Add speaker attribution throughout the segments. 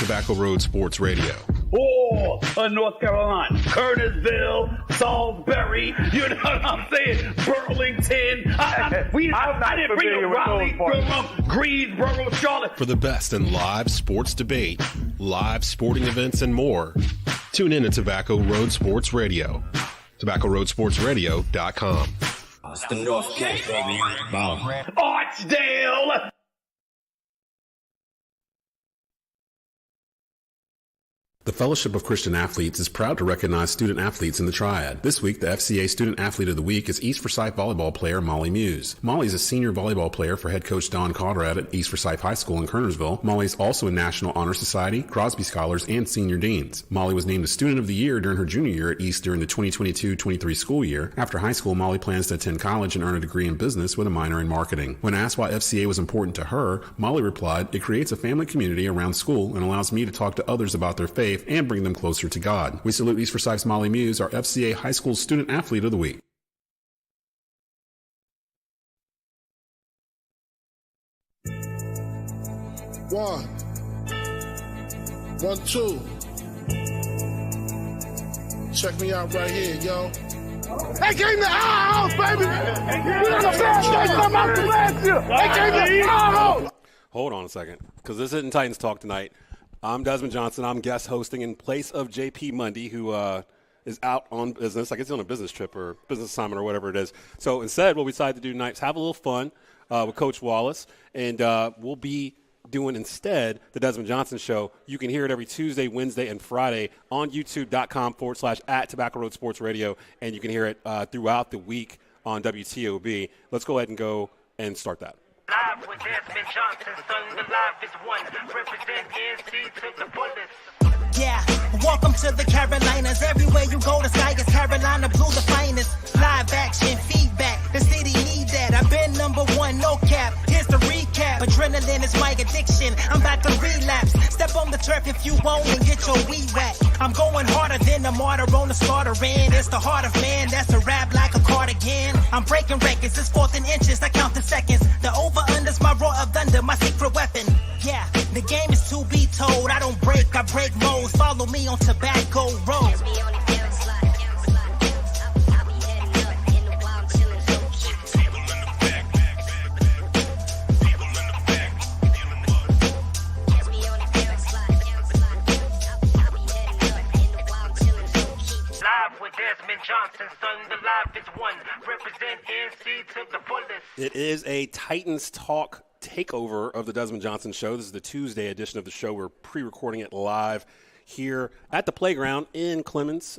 Speaker 1: Tobacco Road Sports Radio.
Speaker 2: Oh, North Carolina, Kernersville, Salisbury, you know what I'm saying? Burlington. I didn't bring up Raleigh, Durham, Greensboro, Charlotte.
Speaker 1: For the best in live sports debate, live sporting events, and more, tune in to Tobacco Road Sports Radio. TobaccoRoadSportsRadio.com.
Speaker 3: It's the North Cape, baby.
Speaker 2: Archdale.
Speaker 4: The Fellowship of Christian Athletes is proud to recognize student athletes in the Triad. This week, the FCA Student Athlete of the Week is East Forsyth volleyball player Molly Muse. Molly is a senior volleyball player for head coach Don Conrad at East Forsyth High School in Kernersville. Molly is also in National Honor Society, Crosby Scholars, and Senior Deans. Molly was named a Student of the Year during her junior year at East during the 2022-23 school year. After high school, Molly plans to attend college and earn a degree in business with a minor in marketing. When asked why FCA was important to her, Molly replied, "It creates a family community around school and allows me to talk to others about their faith and bring them closer to God." We salute East Forsyth's Molly Muse, our FCA High School Student Athlete of the Week.
Speaker 5: One, 2. Check me out right here, yo. They came to our house, baby. We got a bad day from out the last year. They came to our house.
Speaker 4: Hold on a second, because this isn't Titans Talk tonight. I'm Desmond Johnson. I'm guest hosting in place of JP Mundy, who is out on business. I guess he's on a business trip or business assignment or whatever it is. So instead, what we decided to do tonight is have a little fun with Coach Wallace, and we'll be doing instead the Desmond Johnson Show. You can hear it every Tuesday, Wednesday, and Friday on youtube.com/at Tobacco Road Sports Radio, and you can hear it throughout the week on WTOB. Let's go ahead and go and start that.
Speaker 6: Live with Desmond Johnson, son, the live is one. Represent NC to the fullest.
Speaker 7: Yeah, welcome to the Carolinas. Everywhere you go, the sky is Carolina blue, the finest. Live action, feedback, the city need that. I've been number one, no cap. Here's the recap. Adrenaline is my addiction. I'm about to relapse. Step on the turf if you want and get your weed whack. I'm going harder than a martyr on the slaughter end. It's the heart of man, that's a rap like a cardigan. I'm breaking records, it's 4th and inches, I count the seconds. The over-under's my roar of thunder, my secret weapon. Yeah, the game is to be told. I don't break, I break modes. Follow me on Tobacco Road.
Speaker 6: Desmond Johnson, son, the live is one. Represent NC to the fullest.
Speaker 4: It is a Titans Talk Takeover of the Desmond Johnson Show. This is the Tuesday edition of the show. We're pre-recording it live here at the playground in Clemmons.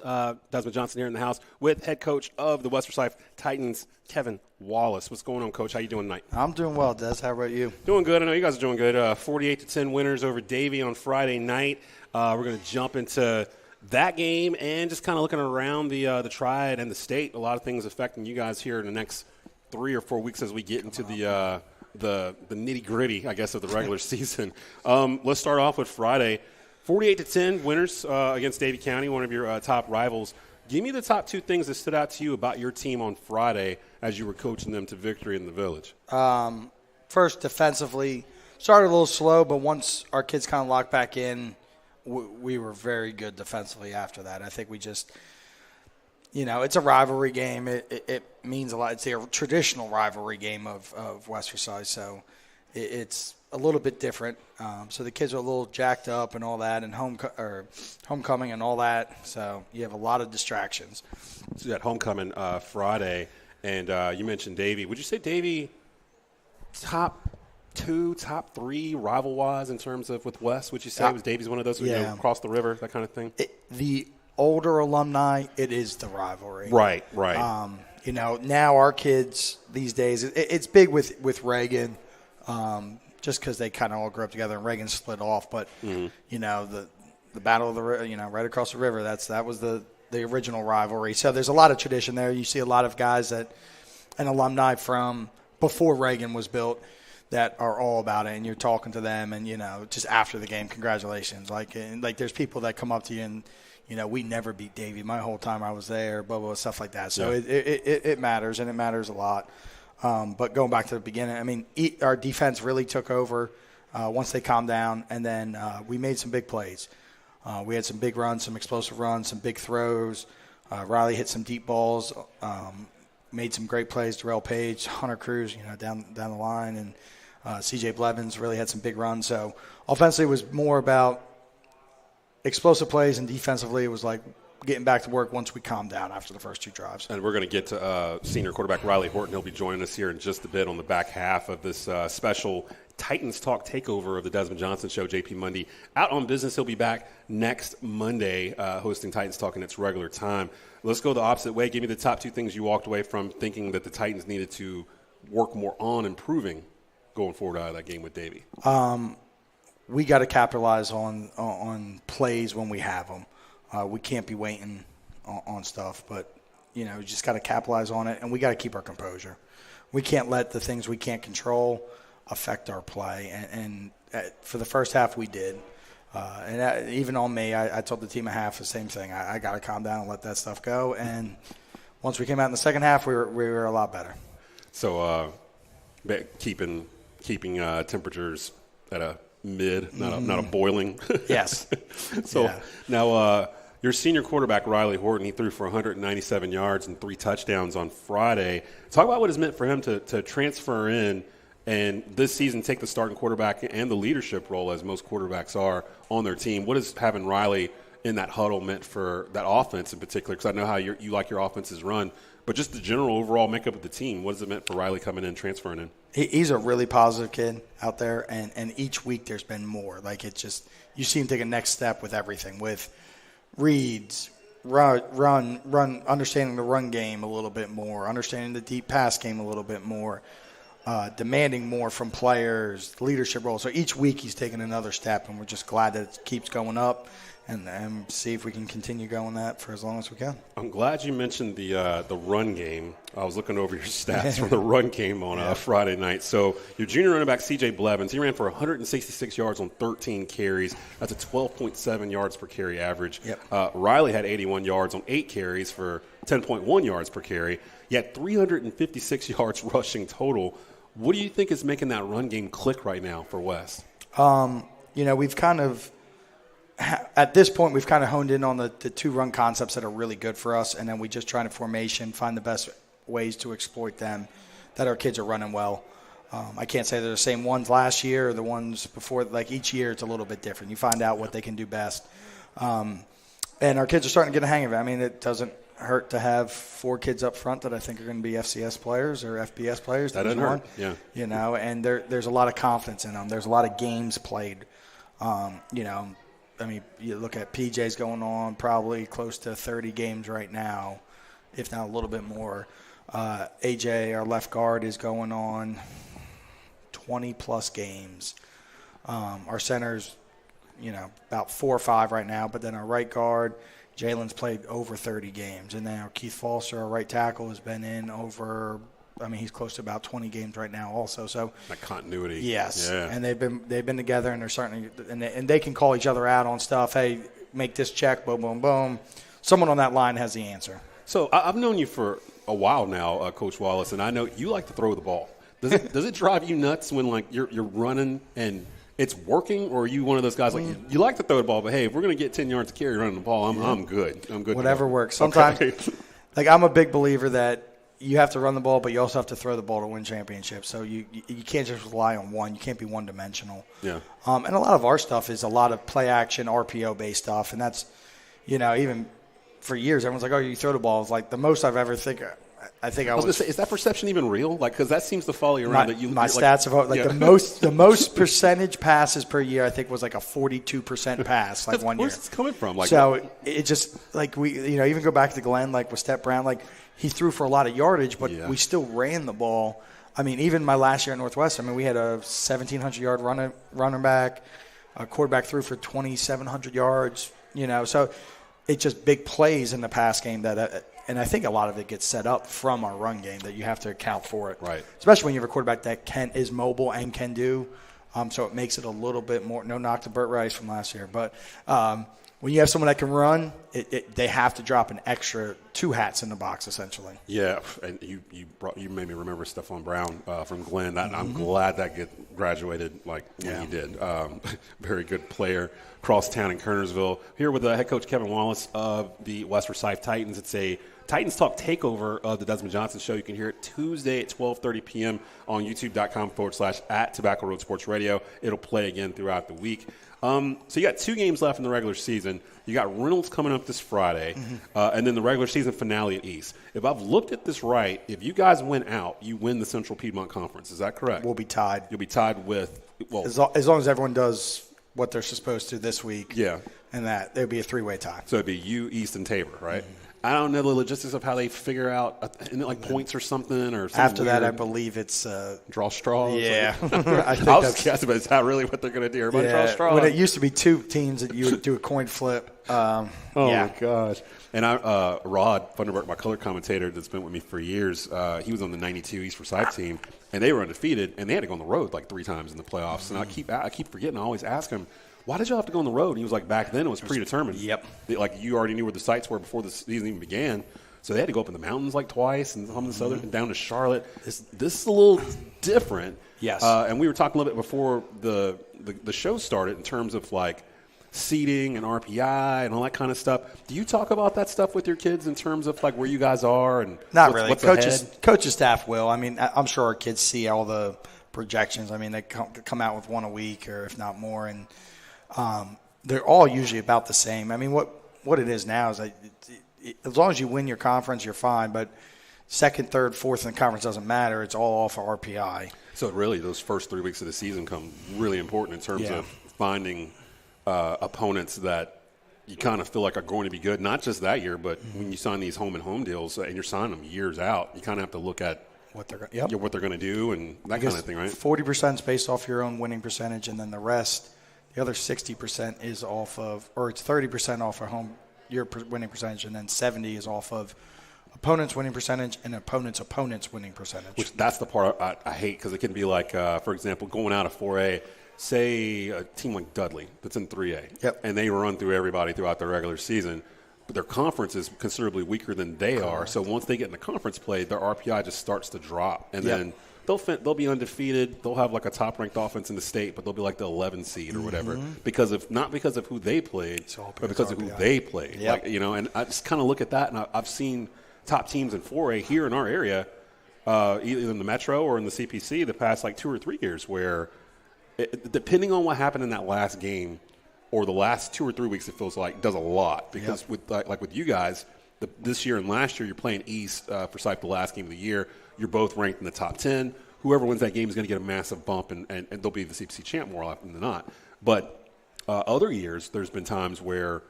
Speaker 4: Desmond Johnson here in the house with head coach of the West Forsyth Titans, Kevin Wallace. What's going on, Coach? How you doing tonight?
Speaker 8: I'm doing well, Des. How about you?
Speaker 4: Doing good. I know you guys are doing good. 48-10 winners over Davie on Friday night. We're going to jump into that game and just kind of looking around the Triad and the state. A lot of things affecting you guys here in the next 3 or 4 weeks as we get into the nitty-gritty, I guess, of the regular season. Let's start off with Friday. 48-10 winners against Davie County, one of your top rivals. Give me the top 2 things that stood out to you about your team on Friday as you were coaching them to victory in the Village.
Speaker 8: First, defensively, started a little slow, but once our kids kind of locked back in, we were very good defensively after that. I think we just, it's a rivalry game. It means a lot. It's a traditional rivalry game of West Forsyth, so it's a little bit different. So the kids are a little jacked up and all that, and homecoming and all that. So you have a lot of distractions.
Speaker 4: So you had homecoming Friday, and you mentioned Davie. Would you say Davie top 2, top 3 rival-wise in terms of with West? Would you say was Davie's one of those who cross the river, that kind of thing?
Speaker 8: The older alumni, it is the rivalry.
Speaker 4: Right.
Speaker 8: Now our kids these days, it's big with Reagan, just because they kind of all grew up together and Reagan split off. But, the Battle of the River, right across the river, that was the original rivalry. So there's a lot of tradition there. You see a lot of guys an alumni from before Reagan was built, that are all about it, and you're talking to them, and just after the game, congratulations. Like there's people that come up to you and we never beat Davie my whole time I was there, blah blah, stuff like that. So it matters, and it matters a lot. But going back to the beginning, our defense really took over. once they calmed down, and then we made some big plays. We had some big runs, some explosive runs, some big throws. Riley hit some deep balls, made some great plays. Darrell Page, Hunter Cruz, down the line, and C.J. Blevins really had some big runs. So offensively, it was more about explosive plays, and defensively, it was like getting back to work once we calmed down after the first 2 drives.
Speaker 4: And we're going to get to senior quarterback Riley Horton. He'll be joining us here in just a bit on the back half of this special Titans Talk Takeover of the Desmond Johnson Show. JP Monday out on business. He'll be back next Monday hosting Titans Talk in its regular time. Let's go the opposite way. Give me the top 2 things you walked away from thinking that the Titans needed to work more on improving going forward out of that game with Davey.
Speaker 8: We got to capitalize on plays when we have them. We can't be waiting on stuff, but we just got to capitalize on it, and we got to keep our composure. We can't let the things we can't control affect our play, and for the first half we did. Even on me, I told the team at half the same thing. I got to calm down and let that stuff go, and once we came out in the second half, we were a lot better.
Speaker 4: So keeping temperatures at a mid, not a boiling.
Speaker 8: Yes.
Speaker 4: So now your senior quarterback, Riley Horton, he threw for 197 yards and 3 touchdowns on Friday. Talk about what it's meant for him to transfer in and this season take the starting quarterback and the leadership role, as most quarterbacks are, on their team. What is having Riley in that huddle meant for that offense in particular? Because I know how you like your offenses run, but just the general overall makeup of the team, what has it meant for Riley coming in, transferring in?
Speaker 8: He's a really positive kid out there, and each week there's been more. Like, it's just – you see him take a next step with everything, with reads, run, understanding the run game a little bit more, understanding the deep pass game a little bit more, demanding more from players, leadership role. So each week he's taking another step, and we're just glad that it keeps going up and see if we can continue going that for as long as we can.
Speaker 4: I'm glad you mentioned the run game. I was looking over your stats for the run game on Friday night. So your junior running back, C.J. Blevins, he ran for 166 yards on 13 carries. That's a 12.7 yards per carry average.
Speaker 8: Yep.
Speaker 4: Riley had 81 yards on 8 carries for 10.1 yards per carry. He had 356 yards rushing total. What do you think is making that run game click right now for Wes?
Speaker 8: We've kind of – at this point, we've kind of honed in on the 2 run concepts that are really good for us, and then we just try to formation, find the best ways to exploit them that our kids are running well. I can't say they're the same ones last year or the ones before. Like, each year it's a little bit different. You find out what they can do best. And our kids are starting to get a hang of it. I mean, it doesn't hurt to have 4 kids up front that I think are going to be FCS players or FBS players.
Speaker 4: That doesn't hurt, yeah.
Speaker 8: And there's a lot of confidence in them. There's a lot of games played, I mean, you look at PJ's going on probably close to 30 games right now, if not a little bit more. AJ, our left guard, is going on 20-plus games. Our center's, about 4 or 5 right now, but then our right guard, Jalen's played over 30 games. And then our Keith Foster, our right tackle, has been in over – he's close to about 20 games right now also. So
Speaker 4: that continuity.
Speaker 8: Yes.
Speaker 4: Yeah.
Speaker 8: And they've been together, and they're starting to, and they can call each other out on stuff. Hey, make this check, boom, boom, boom. Someone on that line has the answer.
Speaker 4: So I've known you for a while now, Coach Wallace, and I know you like to throw the ball. Does it drive you nuts when you're running and it's working, or are you one of those guys you like to throw the ball, but hey, if we're going to get 10 yards of carry running the ball, I'm good. I'm good.
Speaker 8: Whatever works. Sometimes, I'm a big believer that you have to run the ball, but you also have to throw the ball to win championships. So you can't just rely on one. You can't be one-dimensional.
Speaker 4: Yeah.
Speaker 8: And a lot of our stuff is a lot of play-action, RPO-based stuff, and that's, even for years, everyone's like, oh, you throw the ball. It's like the most I've ever I was
Speaker 4: going to say, is that perception even real? Because that seems to follow you around.
Speaker 8: My stats have the most percentage passes per year, I think, was like a 42% pass, like 1 year.
Speaker 4: Where's this coming from?
Speaker 8: So it just we even go back to Glenn, with Step Brown, he threw for a lot of yardage, but we still ran the ball. I mean, even my last year at Northwestern, we had a 1,700-yard running back. A quarterback threw for 2,700 yards. So it's just big plays in the pass game and I think a lot of it gets set up from our run game that you have to account for it.
Speaker 4: Right.
Speaker 8: Especially when you have a quarterback that is mobile and can do So it makes it a little bit more – no knock to Burt Rice from last year. But when you have someone that can run, they have to drop an extra 2 hats in the box essentially.
Speaker 4: Yeah, and you made me remember Stephon Brown from Glenn. I'm glad that graduated like when he did. Very good player. Cross town in Kernersville. Here with head coach Kevin Wallace of the West Forsyth Titans. It's a Titans Talk Takeover of the Desmond Johnson Show. You can hear it Tuesday at 12:30 p.m. on youtube.com/@Tobacco Road Sports Radio. It'll play again throughout the week. So you got 2 games left in the regular season. You got Reynolds coming up this Friday, and then the regular season finale at East. If I've looked at this right, if you guys win out, you win the Central Piedmont Conference. Is that correct?
Speaker 8: We'll be tied.
Speaker 4: You'll be tied with
Speaker 8: as long as everyone does what they're supposed to this week.
Speaker 4: Yeah.
Speaker 8: And that there'd be a 3-way tie.
Speaker 4: So it'd be you, East, and Tabor, right? I don't know the logistics of how they figure out, isn't it like points or something? Or something
Speaker 8: after that,
Speaker 4: weird?
Speaker 8: I believe it's
Speaker 4: draw straws.
Speaker 8: Yeah.
Speaker 4: I was guessing, but is that really what they're going to do? Everybody draw straws.
Speaker 8: When it used to be 2 teams that you would do a coin flip.
Speaker 4: My gosh. And Rod Funderburk, my color commentator that's been with me for years, he was on the 92 East Forsyth team, and they were undefeated, and they had to go on the road like 3 times in the playoffs. And I keep forgetting. I always ask him, why did you have to go on the road? And he was like, back then it was predetermined.
Speaker 8: Yep.
Speaker 4: Like you already knew where the sites were before the season even began. So they had to go up in the mountains like twice and some in the southern and down to Charlotte. This is a little different.
Speaker 8: Yes.
Speaker 4: And we were talking a little bit before the show started in terms of like seating and RPI and all that kind of stuff. Do you talk about that stuff with your kids in terms of like where you guys are and
Speaker 8: not really?
Speaker 4: What's
Speaker 8: coaches staff will. I mean, I'm sure our kids see all the projections. I mean, they come out with 1 a week or if not more, and they're all usually about the same. I mean, what it is now is as long as you win your conference, you're fine. But 2nd, 3rd, 4th in the conference doesn't matter. It's all off of RPI.
Speaker 4: So really, those first 3 weeks of the season come really important in terms of finding opponents that you kind of feel like are going to be good, not just that year, but when you sign these home deals and you're signing them years out, you kind of have to look at what they're going to do and that kind of thing, right?
Speaker 8: 40% is based off your own winning percentage, and then the other 60% is off of, or it's 30% off of your winning percentage, and then 70 is off of opponent's winning percentage and opponent's winning percentage.
Speaker 4: Which that's the part I hate, because it can be like, for example, going out of 4A, say a team like Dudley that's in 3A, and they run through everybody throughout their regular season, but their conference is considerably weaker than they are. So once they get in the conference play, their RPI just starts to drop, and then they'll be undefeated. They'll have like a top-ranked offense in the state, but they'll be like the 11 seed or whatever not because of who they played, but because of who they played.
Speaker 8: Yep.
Speaker 4: Like, and I just kind of look at that, and I've seen top teams in 4A here in our area, either in the Metro or in the CPC, the past like 2 or 3 years, where depending on what happened in that last game or the last 2 or 3 weeks, it feels like does a lot, because with with you guys, this year and last year, you're playing East Forsyth the last game of the year. You're both ranked in the top 10. Whoever wins that game is going to get a massive bump, and they'll be the CPC champ more often than not. But other years, there's been times where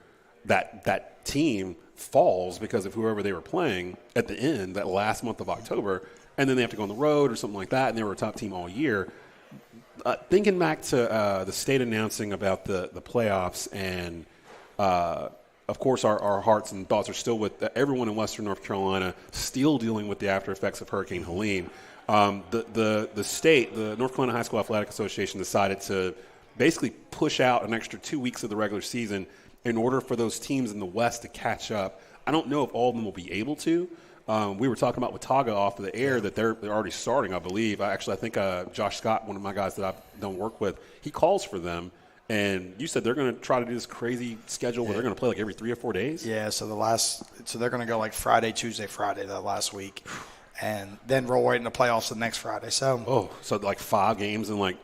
Speaker 4: that team falls because of whoever they were playing at the end, that last month of October, and then they have to go on the road or something like that, and they were a top team all year. Thinking back to the state announcing about the playoffs, and of course our hearts and thoughts are still with everyone in Western North Carolina, still dealing with the after effects of Hurricane Helene. The state, the North Carolina High School Athletic Association, decided to basically push out an extra 2 weeks of the regular season in order for those teams in the West to catch up. I don't know if all of them will be able to. We were talking about Watauga off of the air that they're already starting, I believe. I think Josh Scott, one of my guys that I've done work with, he calls for them. And you said they're going to try to do this crazy schedule where they're going to play like every 3 or 4 days?
Speaker 8: Yeah, so they're going to go like Friday, Tuesday, Friday that last week, and then roll right into playoffs the next Friday. So
Speaker 4: like 5 games in like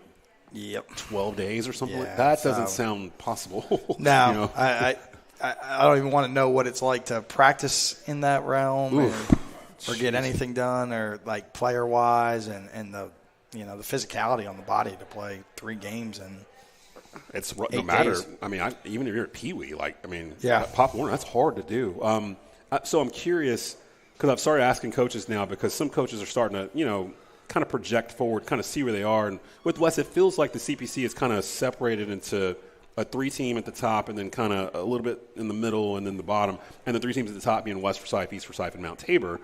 Speaker 4: 12 days or something like that? That doesn't sound possible.
Speaker 8: No, I don't even want to know what it's like to practice in that realm or get anything done, or like player wise, and the the physicality on the body to play 3 games and
Speaker 4: it's no matter.
Speaker 8: Days.
Speaker 4: I mean, even if you're at Pee Wee, Pop Warner, that's hard to do. So I'm curious, because I've started asking coaches now, because some coaches are starting to kind of project forward, kind of see where they are. And with Wes, it feels like the CPC is kind of separated into a 3-team at the top, and then kind of a little bit in the middle, and then the bottom, and the 3 teams at the top being West Forsyth, East Forsyth, and Mount Tabor.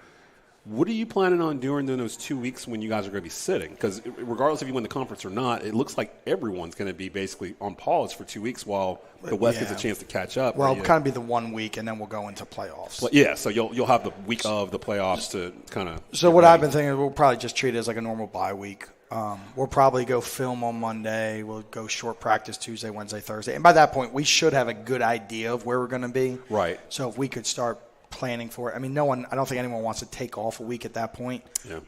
Speaker 4: What are you planning on doing in those 2 weeks when you guys are going to be sitting? Because regardless if you win the conference or not, it looks like everyone's going to be basically on pause for 2 weeks while the West gets a chance to catch up.
Speaker 8: Well, it'll kind of be the 1 week, and then we'll go into playoffs.
Speaker 4: Yeah, so you'll have the week of the playoffs to kind of.
Speaker 8: So what I've been thinking, we'll probably just treat it as like a normal bye week. We'll probably go film on Monday. We'll go short practice Tuesday, Wednesday, Thursday, and by that point, we should have a good idea of where we're going to be.
Speaker 4: Right.
Speaker 8: So if we could start planning for it. I mean, I don't think anyone wants to take off a week at that point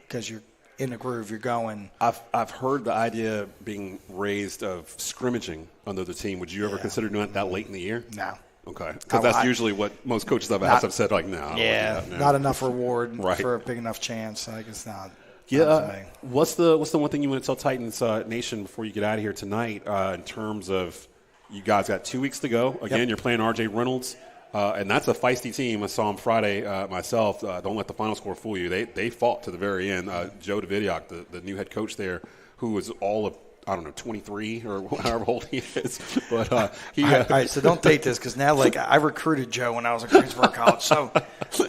Speaker 8: because you're in the groove, you're going.
Speaker 4: I've heard the idea being raised of scrimmaging under the team. Would you ever consider doing that late in the year?
Speaker 8: No.
Speaker 4: Okay, because that's usually what most coaches I've asked have said, like, no.
Speaker 8: Yeah, not enough reward for a big enough chance. Like, it's not.
Speaker 4: Yeah, what's the one thing you want to tell Titans Nation before you get out of here tonight in terms of you guys got 2 weeks to go? Again, you're playing RJ Reynolds. And that's a feisty team. I saw him Friday myself. Don't let the final score fool you. They fought to the very end. Joe Davidiak, the new head coach there, who was all of, 23 or however old he is. But he.
Speaker 8: All right, so don't take this because now, like, I recruited Joe when I was at Greensboro College. So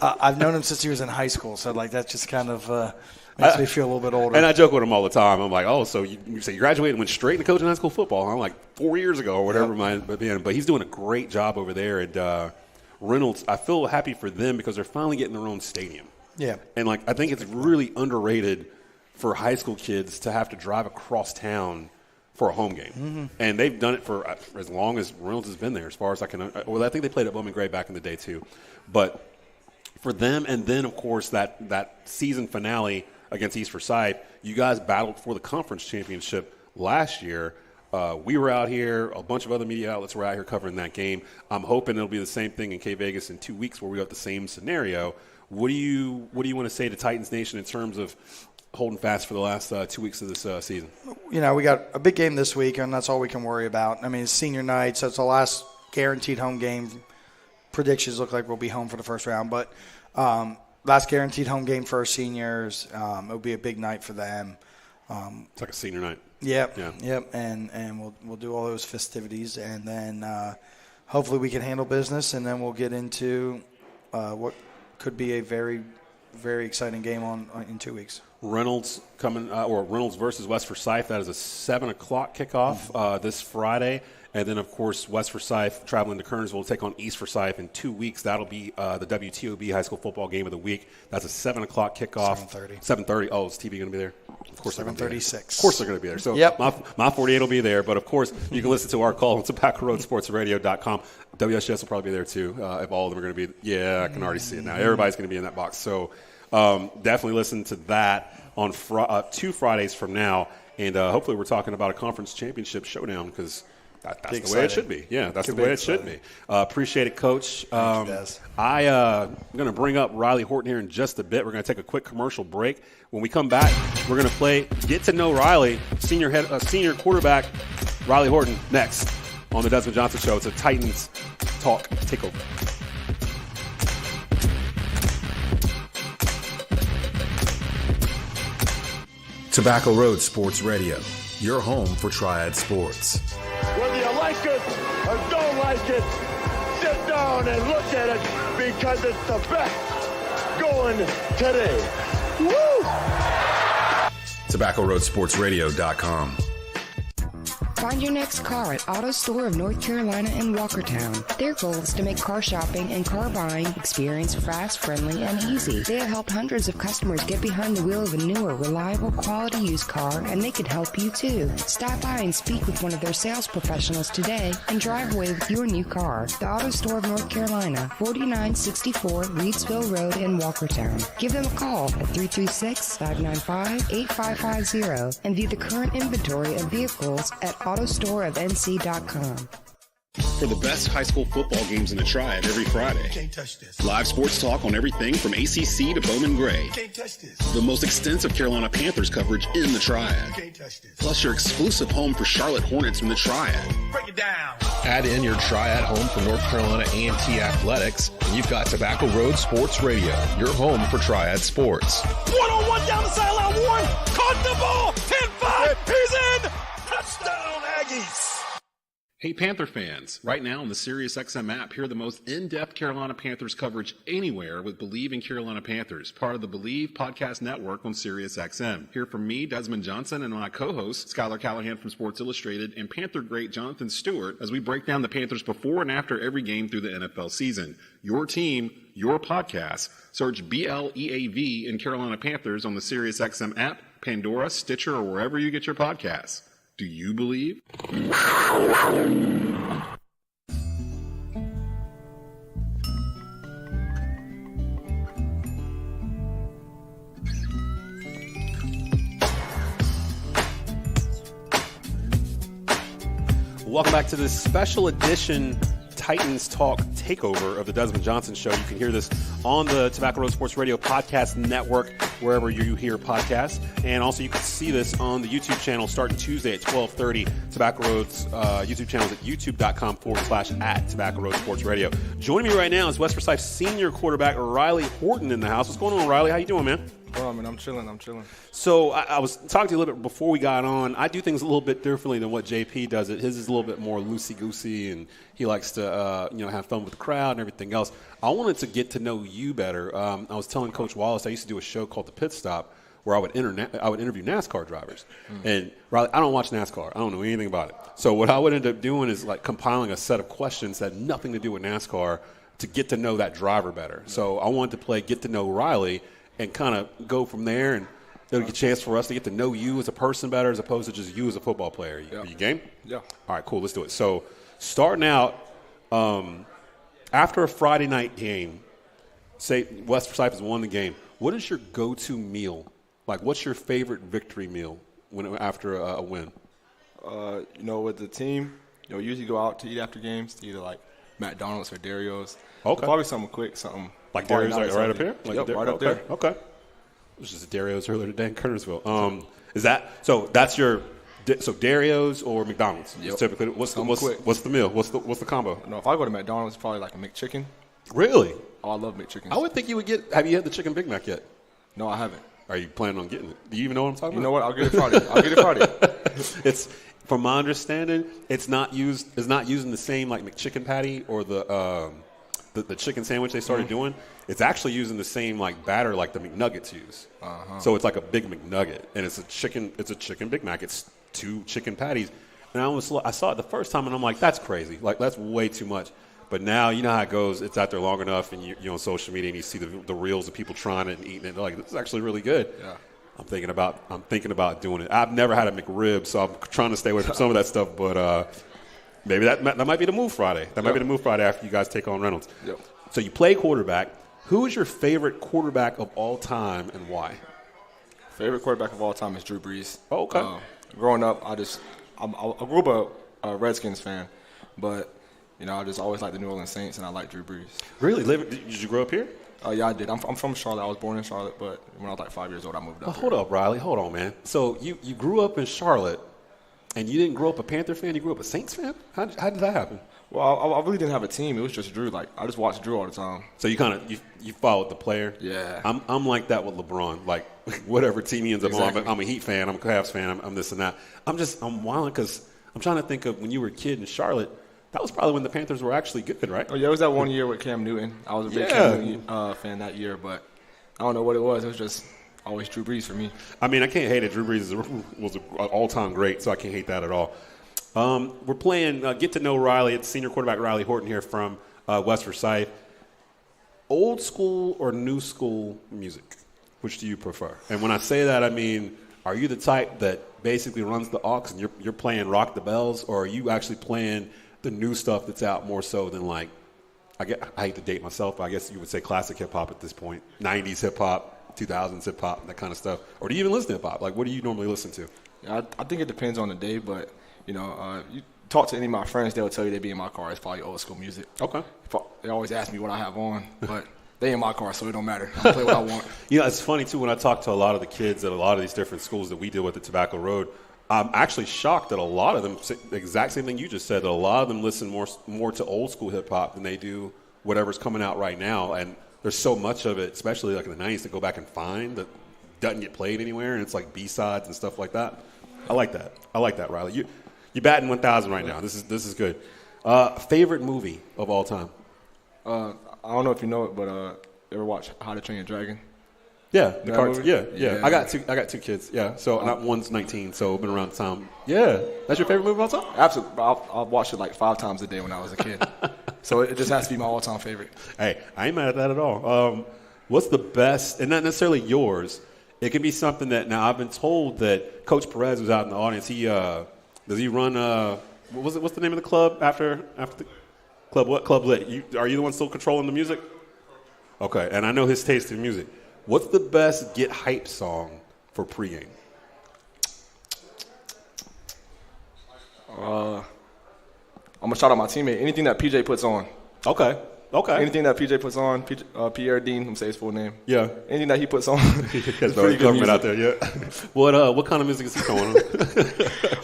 Speaker 8: I've known him since he was in high school. So, like, that just kind of makes me feel a little bit older.
Speaker 4: And I joke with him all the time. I'm like, so you say you graduated and went straight into coaching high school football. I'm like 4 years ago or whatever. But he's doing a great job over there. And Reynolds, I feel happy for them because they're finally getting their own stadium.
Speaker 8: Yeah.
Speaker 4: And, like, I think it's really underrated for high school kids to have to drive across town for a home game. Mm-hmm. And they've done it for as long as Reynolds has been there, as far as I can. Well, I think they played at Bowman Gray back in the day too. But for them, and then, of course, that season finale against East Forsyth, you guys battled for the conference championship last year. We were out here. A bunch of other media outlets were out here covering that game. I'm hoping it'll be the same thing in K-Vegas in 2 weeks where we have the same scenario. What do you want to say to Titans Nation in terms of holding fast for the last 2 weeks of this season?
Speaker 8: We got a big game this week, and that's all we can worry about. I mean, it's senior night, so it's the last guaranteed home game. Predictions look like we'll be home for the first round, but last guaranteed home game for our seniors. It'll be a big night for them.
Speaker 4: It's like a senior night.
Speaker 8: Yep. And we'll do all those festivities, and then hopefully we can handle business, and then we'll get into what could be a very, very exciting game in 2 weeks.
Speaker 4: Reynolds Reynolds versus West Forsyth. That is a 7 o'clock kickoff this Friday. And then, of course, West Forsyth traveling to Kernersville will take on East Forsyth in 2 weeks. That'll be the WTOB high school football game of the week. That's a 7 o'clock kickoff. 7:30. Oh, is TV going to be there? Of course
Speaker 8: 7:36.
Speaker 4: Of course they're going to be there. So my 48 will be there. But, of course, you can listen to our call on TobaccoRoadSportsRadio.com. WSJS will probably be there, too, if all of them are going to be. Yeah, I can already see it now. Everybody's going to be in that box. So definitely listen to that on 2 Fridays from now. And hopefully we're talking about a conference championship showdown because – that's the way it should be. Yeah, that's the way it should be. Appreciate it, Coach. I'm going to bring up Riley Horton here in just a bit. We're going to take a quick commercial break. When we come back, we're going to play Get to Know Riley, senior quarterback Riley Horton, next on the Desmond Johnson Show. It's a Titans Talk Takeover.
Speaker 9: Tobacco Road Sports Radio, your home for Triad Sports.
Speaker 5: Whether you like it or don't like it, sit down and look at it because it's the best going today. Woo!
Speaker 9: TobaccoRoadSportsRadio.com.
Speaker 10: Find your next car at Auto Store of North Carolina in Walkertown. Their goal is to make car shopping and car buying experience fast, friendly, and easy. They have helped hundreds of customers get behind the wheel of a newer, reliable, quality used car, and they can help you too. Stop by and speak with one of their sales professionals today and drive away with your new car. The Auto Store of North Carolina, 4964 Reedsville Road in Walkertown. Give them a call at 336-595-8550 and view the current inventory of vehicles at autostoreofnc.com.
Speaker 1: For the best high school football games in the Triad every Friday.
Speaker 5: Can't touch this.
Speaker 1: Live sports talk on everything from ACC to Bowman Gray.
Speaker 5: Can't touch this.
Speaker 1: The most extensive Carolina Panthers coverage in the Triad.
Speaker 5: Can't touch this.
Speaker 1: Plus your exclusive home for Charlotte Hornets from the Triad.
Speaker 5: Break it down.
Speaker 11: Add in your Triad home for North Carolina A&T Athletics, and you've got Tobacco Road Sports Radio, your home for Triad Sports.
Speaker 5: 1-on-1 down the sideline. Warren caught the ball. 10-5. He's in. Touchdown, Aggies.
Speaker 4: Hey, Panther fans. Right now on the SiriusXM app, hear the most in-depth Carolina Panthers coverage anywhere with Believe in Carolina Panthers, part of the Believe podcast network on SiriusXM. Hear from me, Desmond Johnson, and my co-host, Skylar Callahan from Sports Illustrated, and Panther great Jonathan Stewart as we break down the Panthers before and after every game through the NFL season. Your team, your podcast. Search BLEAV in Carolina Panthers on the SiriusXM app, Pandora, Stitcher, or wherever you get your podcasts. Do you believe?
Speaker 12: Welcome back to this special edition Titans Talk Takeover of the Desmond Johnson Show. You can hear this on the Tobacco Road Sports Radio Podcast Network, wherever you hear podcasts. And also you can see this on the YouTube channel starting Tuesday at 12:30. Tobacco Road's YouTube channel is at youtube.com/@Tobacco Road Sports Radio. Joining me right now is West Forsyth senior quarterback Riley Horton in the house. What's going on, Riley? How you doing, man?
Speaker 13: Well, I mean, I'm chilling.
Speaker 12: So I was talking to you a little bit before we got on. I do things a little bit differently than what JP does it. His is a little bit more loosey-goosey, and he likes to have fun with the crowd and everything else. I wanted to get to know you better. I was telling Coach Wallace I used to do a show called The Pit Stop where I would interview NASCAR drivers. And Riley, I don't watch NASCAR. I don't know anything about it. So what I would end up doing is like compiling a set of questions that had nothing to do with NASCAR to get to know that driver better. So I wanted to play Get to Know Riley and kind of go from there, and it'll get a chance for us to get to know you as a person better as opposed to just you as a football player. Are you game?
Speaker 13: Yeah.
Speaker 12: All right, cool. Let's do it. So starting out, after a Friday night game, say West Forsyth has won the game, what is your go-to meal? Like, what's your favorite victory meal after a win?
Speaker 13: With the team, usually go out to eat after games to either like McDonald's or Dario's.
Speaker 12: Okay.
Speaker 13: Probably something quick, something.
Speaker 12: Like Dario's right up here?
Speaker 13: Yep, right up there.
Speaker 12: Okay. It was just Dario's earlier today in Kernersville. Is that – so that's your – so Dario's or McDonald's?
Speaker 13: Yep.
Speaker 12: Typically, what's the meal? What's the combo?
Speaker 13: No, if I go to McDonald's, it's probably like a McChicken.
Speaker 12: Really?
Speaker 13: Oh, I love McChickens.
Speaker 12: I would think you would get – have you had the Chicken Big Mac yet?
Speaker 13: No, I haven't.
Speaker 12: Are you planning on getting it? Do you even know what I'm talking about?
Speaker 13: You know what? I'll get it Friday.
Speaker 12: It's – from my understanding, it's not using the same like McChicken patty or the chicken sandwich they started doing. It's actually using the same like batter like the McNuggets use. So it's like a big McNugget, and it's a chicken Big Mac. It's 2 chicken patties, and I saw it the first time, and I'm like, that's crazy. Like that's way too much. But now you know how it goes. It's out there long enough, and you're on social media, and you see the reels of people trying it and eating it. They're like, this is actually really good.
Speaker 13: Yeah.
Speaker 12: I'm thinking about doing it. I've never had a McRib, so I'm trying to stay away from some of that stuff. But maybe that might be the move Friday. That might be the move Friday after you guys take on Reynolds.
Speaker 13: Yep.
Speaker 12: So you play quarterback. Who is your favorite quarterback of all time and why?
Speaker 13: Favorite quarterback of all time is Drew Brees.
Speaker 12: Oh, okay.
Speaker 13: Growing up, I grew up a Redskins fan, but I just always liked the New Orleans Saints, and I like Drew Brees.
Speaker 12: Really? Did you grow up here?
Speaker 13: Yeah, I did. I'm from Charlotte. I was born in Charlotte, but when I was like 5 years old, I moved up.
Speaker 12: Hold up, Riley. Hold on, man. So you grew up in Charlotte, and you didn't grow up a Panther fan? You grew up a Saints fan? How did that happen?
Speaker 13: Well, I really didn't have a team. It was just Drew. Like I just watched Drew all the time.
Speaker 12: So you kind of you followed the player.
Speaker 13: Yeah.
Speaker 12: I'm like that with LeBron. Like whatever team he ends up on, I'm a Heat fan. I'm a Cavs fan. I'm this and that. I'm wilding because I'm trying to think of when you were a kid in Charlotte. That was probably when the Panthers were actually good, right?
Speaker 13: Oh, yeah, it was that one year with Cam Newton. I was a big Cam Newton fan that year, but I don't know what it was. It was just always Drew Brees for me.
Speaker 12: I mean, I can't hate it. Drew Brees was an all-time great, so I can't hate that at all. We're playing Get to Know Riley. It's senior quarterback Riley Horton here from West Forsyth. Old school or new school music? Which do you prefer? And when I say that, I mean, are you the type that basically runs the aux and you're playing Rock the Bells, or are you actually playing the new stuff that's out more so than like, I hate to date myself, but I guess you would say classic hip-hop at this point, 90s hip-hop, 2000s hip-hop, that kind of stuff? Or do you even listen to hip-hop? Like, what do you normally listen to?
Speaker 13: Yeah, I think it depends on the day, but, you talk to any of my friends, they'll tell you they be in my car. It's probably old school music.
Speaker 12: Okay.
Speaker 13: They always ask me what I have on, but they in my car, so it don't matter. I play what I want.
Speaker 12: It's funny, too, when I talk to a lot of the kids at a lot of these different schools that we deal with at Tobacco Road, I'm actually shocked that a lot of them, the exact same thing you just said, that a lot of them listen more to old school hip-hop than they do whatever's coming out right now. And there's so much of it, especially like in the 90s, to go back and find that doesn't get played anywhere, and it's like B-sides and stuff like that. I like that, Riley. You're batting 1,000 right now. This is good. Favorite movie of all time?
Speaker 13: I don't know if you know it, but ever watch How to Train Your Dragon?
Speaker 12: Yeah, the cartoon.
Speaker 13: movie?
Speaker 12: Yeah. I got two kids. Yeah, so not one's 19, so been around the time. Yeah, that's your favorite movie of all time?
Speaker 13: Absolutely. I've watched it like 5 times a day when I was a kid. So it just has to be my all-time favorite.
Speaker 12: Hey, I ain't mad at that at all. What's the best, and not necessarily yours, it can be something that, now I've been told that Coach Perez was out in the audience, does he run, what's the name of the club after the club, what? Club Lit. Are you the one still controlling the music? Okay, and I know his taste in music. What's the best get hype song for pregame?
Speaker 13: I'm going to shout out my teammate. Anything that PJ puts on.
Speaker 12: Okay.
Speaker 13: Anything that PJ puts on, Pierre Dean, I'm say his full name.
Speaker 12: Yeah.
Speaker 13: Anything that he puts on.
Speaker 12: There's pretty good music out there, yeah. What kind of music is he throwing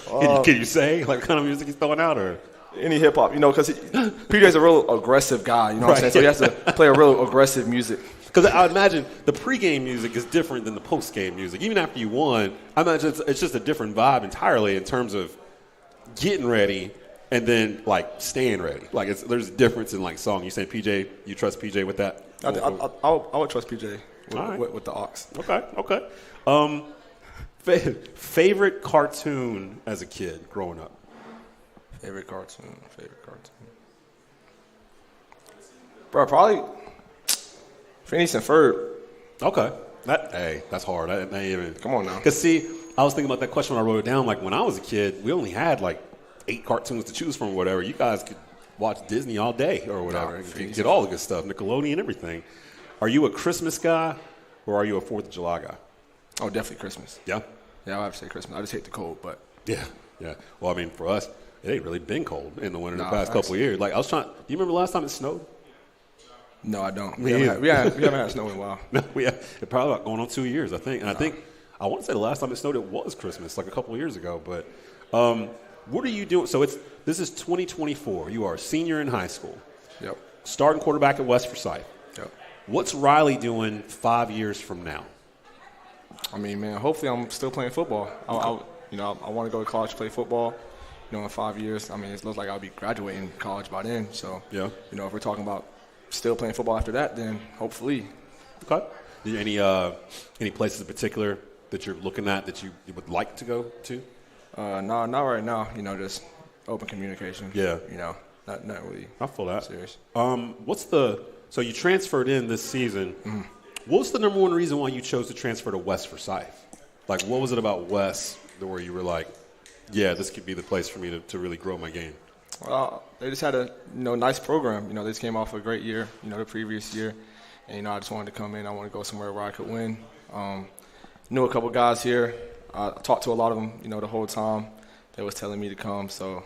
Speaker 12: on? Can you say like what kind of music he's throwing out, or
Speaker 13: any hip hop? Because PJ's a real aggressive guy. You know what I'm saying? So he has to play a real aggressive music.
Speaker 12: Because I imagine the pregame music is different than the postgame music. Even after you won, I imagine it's just a different vibe entirely in terms of getting ready. And then, like, staying ready. Like, there's a difference in, like, song. You saying PJ, you trust PJ with that?
Speaker 13: I would trust PJ with the aux.
Speaker 12: Okay. Favorite cartoon as a kid growing up?
Speaker 13: Favorite cartoon. Bro, probably Phineas and Ferb.
Speaker 12: Okay. That's hard. That ain't even.
Speaker 13: Come on now.
Speaker 12: Because, see, I was thinking about that question when I wrote it down. Like, when I was a kid, we only had, like, 8 cartoons to choose from or whatever. You guys could watch Disney all day or whatever. Get all the good stuff, Nickelodeon, everything. Are you a Christmas guy or are you a 4th of July guy?
Speaker 13: Oh, definitely Christmas.
Speaker 12: Yeah?
Speaker 13: Yeah, I have to say Christmas. I just hate the cold, but.
Speaker 12: Yeah. Well, I mean, for us, it ain't really been cold in the winter the past couple of years. Like, do you remember the last time it snowed?
Speaker 13: No, I don't. We haven't had snow in a while.
Speaker 12: No, it's probably about going on 2 years, I think. And I want to say the last time it snowed, it was Christmas, like a couple of years ago. But what are you doing? So this is 2024. You are a senior in high school.
Speaker 13: Yep.
Speaker 12: Starting quarterback at West Forsyth.
Speaker 13: Yep.
Speaker 12: What's Riley doing 5 years from now?
Speaker 13: I mean, man, hopefully I'm still playing football. I want to go to college to play football. In 5 years, I mean, it looks like I'll be graduating college by then. So,
Speaker 12: yeah.
Speaker 13: If we're talking about still playing football after that, then hopefully.
Speaker 12: Okay. Any places in particular that you're looking at that you would like to go to?
Speaker 13: No, not right now. Just open communication.
Speaker 12: Yeah.
Speaker 13: Not really.
Speaker 12: I feel that.
Speaker 13: Serious.
Speaker 12: So you transferred in this season.
Speaker 13: Mm-hmm.
Speaker 12: What's the number one reason why you chose to transfer to West Forsyth? Like, what was it about West where you were like, yeah, this could be the place for me to really grow my game?
Speaker 13: Well, they just had a nice program. They just came off a great year, the previous year. And, I just wanted to come in. I wanted to go somewhere where I could win. Knew a couple guys here. I talked to a lot of them, the whole time. They was telling me to come. So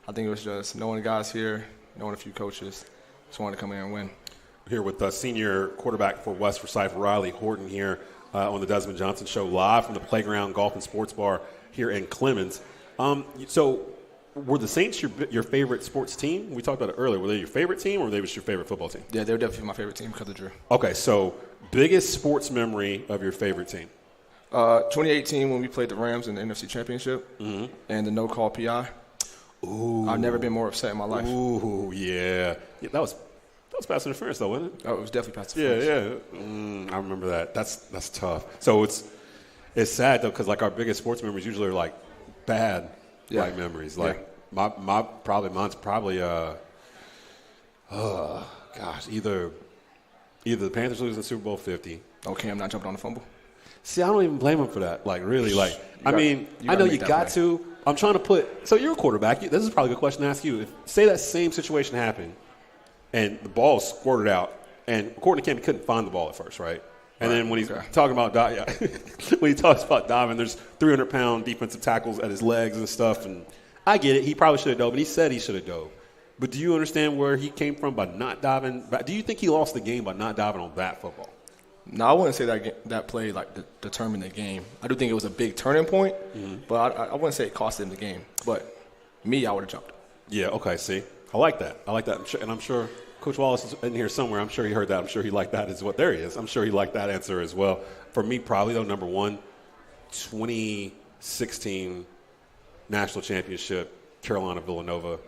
Speaker 13: I think it was just knowing the guys here, knowing a few coaches. Just wanted to come in and win.
Speaker 12: Here with senior quarterback for West Forsyth, Riley Horton, here on the Desmond Johnson Show, live from the Playground Golf and Sports Bar here in Clemmons. So were the Saints your favorite sports team? We talked about it earlier. Were they your favorite team or were they your favorite football team?
Speaker 13: Yeah, they were definitely my favorite team because of Drew.
Speaker 12: Okay, so biggest sports memory of your favorite team?
Speaker 13: 2018 when we played the Rams in the NFC Championship and the no-call PI.
Speaker 12: Ooh.
Speaker 13: I've never been more upset in my life.
Speaker 12: Ooh, yeah. That was pass interference, though, wasn't it?
Speaker 13: Oh, it was definitely pass interference.
Speaker 12: Yeah. I remember that. That's tough. So it's sad, though, because, like, our biggest sports memories usually are, like, bad memories. Like, mine's probably either the Panthers losing Super Bowl 50.
Speaker 13: Okay, I'm not jumping on the fumble.
Speaker 12: See, I don't even blame him for that. Like, really, like, I know you got to. I'm trying to put – so you're a quarterback. This is probably a good question to ask you. Say that same situation happened and the ball squirted out, and according to Cam, he couldn't find the ball at first, right? And then when he's talking about when he talks about diving, there's 300-pound defensive tackles at his legs and stuff. And I get it. He probably should have dove, and he said he should have dove. But do you understand where he came from by not diving? Do you think he lost the game by not diving on that football?
Speaker 13: No, I wouldn't say that play determined the game. I do think it was a big turning point, but I wouldn't say it cost him the game. But me, I would have jumped.
Speaker 12: Yeah. Okay. See, I like that. And I'm sure Coach Wallace is in here somewhere. I'm sure he heard that. I'm sure he liked that as well. There he is. I'm sure he liked that answer as well. For me, probably though, number one, 2016 national championship, Carolina Villanova,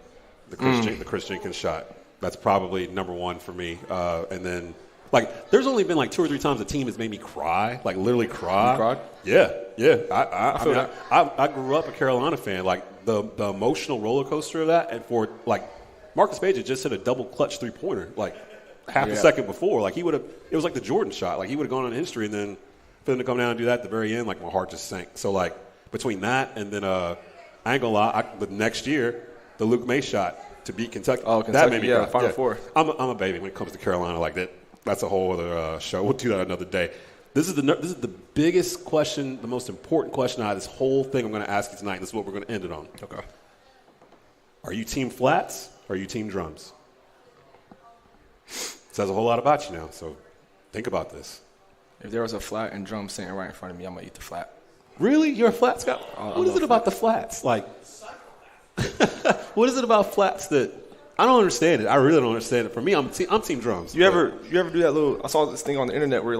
Speaker 12: the Chris Jenkins shot. That's probably number one for me. And then, like, there's only been like 2 or 3 times a team has made me cry, like literally cry.
Speaker 13: You cried?
Speaker 12: Yeah. I grew up a Carolina fan. Like the emotional roller coaster of that, and for like Marcus Page had just hit a double clutch 3-pointer like half a second before. Like he would have, it was like the Jordan shot. Like he would have gone on history, and then for them to come down and do that at the very end, like my heart just sank. So like between that and then I ain't gonna lie, the next year the Luke May shot to beat Kentucky.
Speaker 13: Oh, Kentucky,
Speaker 12: that made me cry.
Speaker 13: Final Four.
Speaker 12: I'm a baby when it comes to Carolina like that. That's a whole other show. We'll do that another day. This is the biggest question, the most important question out of this whole thing I'm going to ask you tonight. This is what we're going to end it on.
Speaker 13: Okay.
Speaker 12: Are you team flats or are you team drums? Says a whole lot about you now, so think about this.
Speaker 13: If there was a flat and drum sitting right in front of me, I'm going to eat the flat.
Speaker 12: Really? You're a flats guy? What is it about the flats? Like, what is it about flats that I don't understand it? I really don't understand it. For me, I'm team drums.
Speaker 13: You ever do that little? I saw this thing on the internet where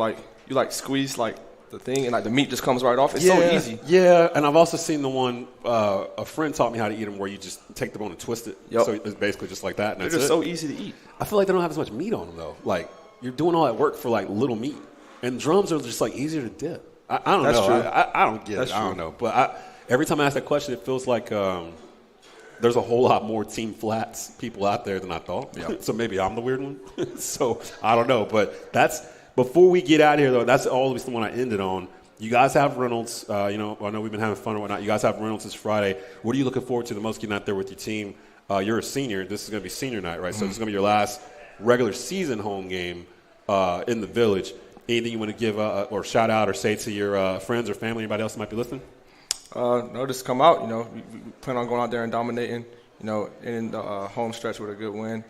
Speaker 13: you squeeze like the thing and like the meat just comes right off. It's so easy.
Speaker 12: Yeah, and I've also seen the one a friend taught me how to eat them where you just take the bone and twist it.
Speaker 13: Yep.
Speaker 12: So it's basically just like that. And
Speaker 13: They're just so easy to eat.
Speaker 12: I feel like they don't have as much meat on them though. Like you're doing all that work for like little meat, and drums are just like easier to dip. I don't know.
Speaker 13: That's true.
Speaker 12: I don't get it. I don't know. But every time I ask that question, it feels like there's a whole lot more team flats people out there than I thought.
Speaker 13: Yep.
Speaker 12: So maybe I'm the weird one. So I don't know. But before we get out of here, though, that's always the one I ended on. You guys have Reynolds. I know we've been having fun and whatnot. You guys have Reynolds this Friday. What are you looking forward to the most getting out there with your team? You're a senior. This is going to be senior night, right? So this is going to be your last regular season home game in the Village. Anything you want to give or shout out or say to your friends or family, anybody else that might be listening?
Speaker 13: No, just come out. We plan on going out there and dominating. In the home stretch with a good win.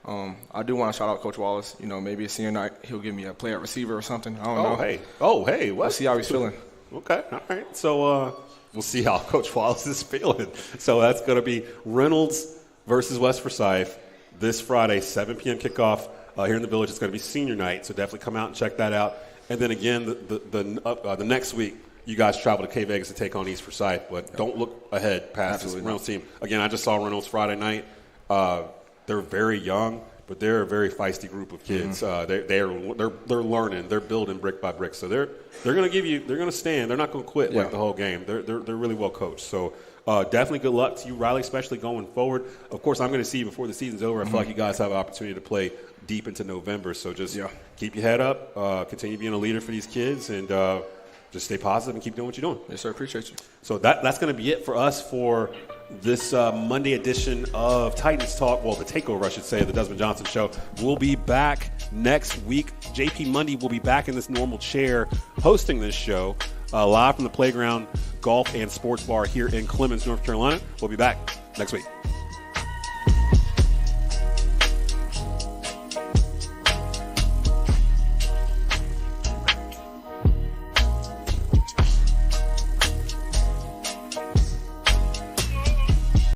Speaker 13: I do want to shout out Coach Wallace. Maybe a senior night he'll give me a play at receiver or something. I don't know.
Speaker 12: Hey, what?
Speaker 13: We'll see how he's feeling.
Speaker 12: Okay, all right. So we'll see how Coach Wallace is feeling. So that's going to be Reynolds versus West Forsyth this Friday, 7 p.m. kickoff here in the Village. It's going to be senior night, so definitely come out and check that out. And then again, the next week, you guys travel to K-Vegas to take on East Forsyth, but don't look ahead past this Reynolds team. Again, I just saw Reynolds Friday night. They're very young, but they're a very feisty group of kids. Mm-hmm. They're learning. They're building brick by brick. So they're going to give you. They're going to stand. They're not going to quit like the whole game. They're really well coached. So definitely good luck to you, Riley, especially going forward. Of course, I'm going to see you before the season's over. I feel like you guys have an opportunity to play deep into November. So just keep your head up. Continue being a leader for these kids, and just stay positive and keep doing what you're doing.
Speaker 13: Yes, sir. Appreciate you.
Speaker 12: So that's going to be it for us for this Monday edition of Titans Talk. Well, the takeover, I should say, the Desmond Johnson Show. We'll be back next week. JP Monday will be back in this normal chair hosting this show live from the Playground Golf and Sports Bar here in Clemmons, North Carolina. We'll be back next week.